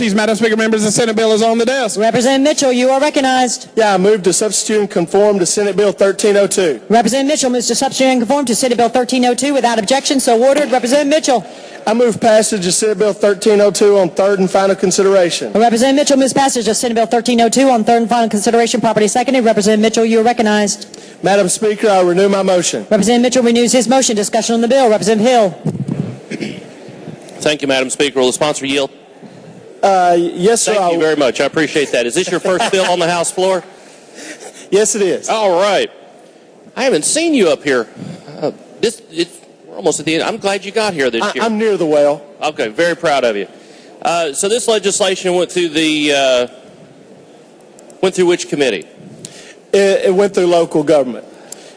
Madam Speaker, members, the Senate bill is on the desk. Representative Mitchell, you are recognized. Yeah, I move to substitute and conform to Senate Bill 1302. Representative Mitchell moves to substitute and conform to Senate Bill 1302 without objection. So ordered. Representative Mitchell. I move passage of Senate Bill 1302 on third and final consideration. Representative Mitchell moves passage of Senate Bill 1302 on third and final consideration. Properly seconded. Representative Mitchell, you are recognized. Madam Speaker, I renew my motion. Representative Mitchell renews his motion. Discussion on the bill. Representative Hill. Thank you, Madam Speaker. Will the sponsor yield? Yes, sir. Thank you very much. I appreciate that. Is this your first bill on the House floor? Yes, it is. All right. I haven't seen you up here. We're almost at the end. I'm glad you got here this year. I'm near the well. Okay, very proud of you. So this legislation went through went through which committee? It went through local government.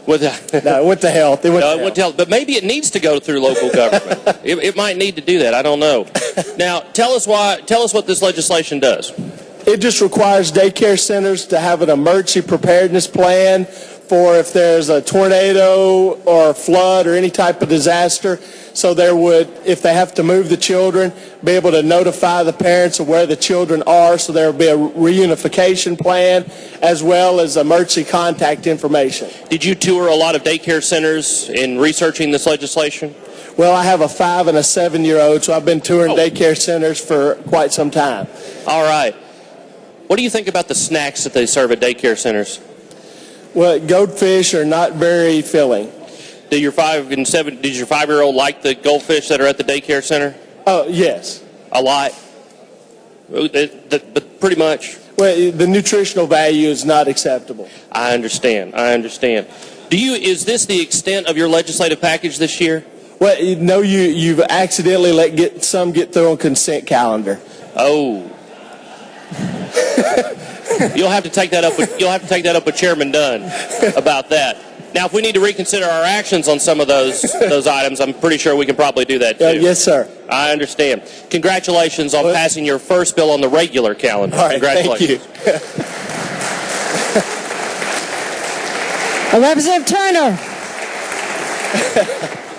No, it went to health. It went to health. But maybe it needs to go through local government. It might need to do that. I don't know. Now, tell us what this legislation does. It just requires daycare centers to have an emergency preparedness plan for if there's a tornado or a flood or any type of disaster. So there would, if they have to move the children, be able to notify the parents of where the children are. So there would be a reunification plan as well as emergency contact information. Did you tour a lot of daycare centers in researching this legislation? Well, I have a 5 and a 7-year-old, so I've been touring daycare centers for quite some time. All right. What do you think about the snacks that they serve at daycare centers? Well, goldfish are not very filling. Did your 5-year-old like the goldfish that are at the daycare center? Oh, yes. A lot? But pretty much? Well, the nutritional value is not acceptable. I understand. Is this the extent of your legislative package this year? Well, no, you've accidentally let some get through on consent calendar. Oh. You'll have to take that up with Chairman Dunn about that. Now, if we need to reconsider our actions on some of those items, I'm pretty sure we can probably do that too. Yes, sir. I understand. Congratulations on passing your first bill on the regular calendar. All right, congratulations. Thank you. Representative Turner.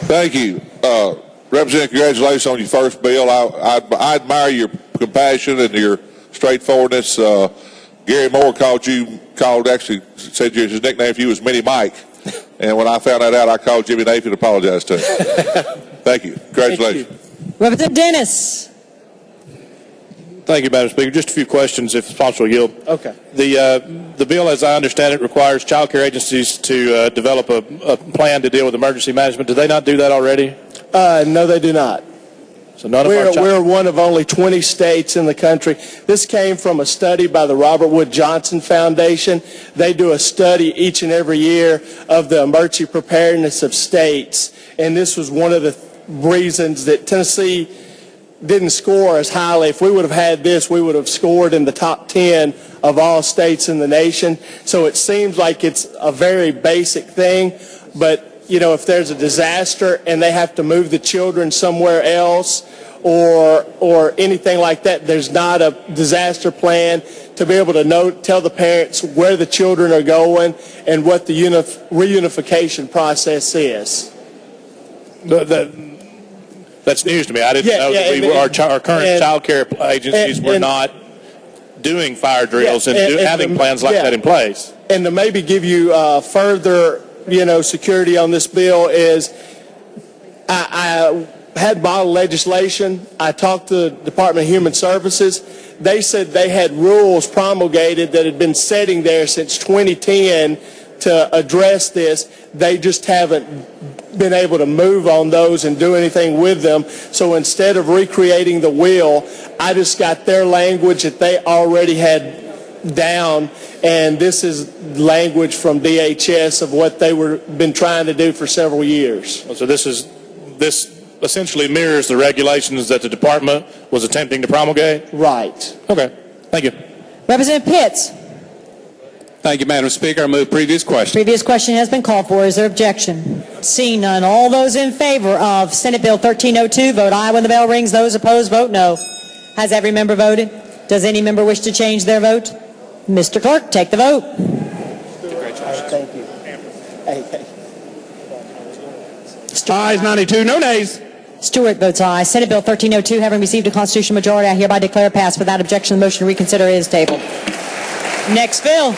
Thank you. Representative, congratulations on your first bill. I admire your compassion and your straightforwardness. Gary Moore said his nickname for you was Mini Mike. And when I found that out, I called Jimmy Napier to apologize to him. Thank you. Congratulations. Thank you. Representative Dennis. Thank you, Madam Speaker. Just a few questions, if the sponsor will yield. Okay. The bill, as I understand it, requires child care agencies to develop a plan to deal with emergency management. Do they not do that already? No, they do not. So none we're one of only 20 states in the country. This came from a study by the Robert Wood Johnson Foundation. They do a study each and every year of the emergency preparedness of states, and this was one of the reasons that Tennessee didn't score as highly. If we would have had this, we would have scored in the top 10 of all states in the nation. So it seems like it's a very basic thing, but you know, if there's a disaster and they have to move the children somewhere else or anything like that, there's not a disaster plan to be able to tell the parents where the children are going and what the reunification process is. That's news to me. I didn't know that our current child care agencies were not doing fire drills and having plans like that in place. And to maybe give you further security on this bill is I had model legislation. I talked to the Department of Human Services. They said they had rules promulgated that had been sitting there since 2010 to address this. They just haven't been able to move on those and do anything with them. So instead of recreating the wheel, I just got their language that they already had down, and this is language from DHS of what they been trying to do for several years. So this essentially mirrors the regulations that the department was attempting to promulgate? Right. Okay. Thank you. Representative Pitts. Thank you, Madam Speaker. I move previous question. Previous question has been called for. Is there objection? Seeing none. All those in favor of Senate Bill 1302, vote aye when the bell rings. Those opposed, vote no. Has every member voted? Does any member wish to change their vote? Mr. Clerk, take the vote. Congratulations. Thank you. Ayes 92, no nays. Stewart votes aye. Senate Bill 1302, having received a constitutional majority, I hereby declare passed. Without objection, the motion to reconsider is tabled. Next bill.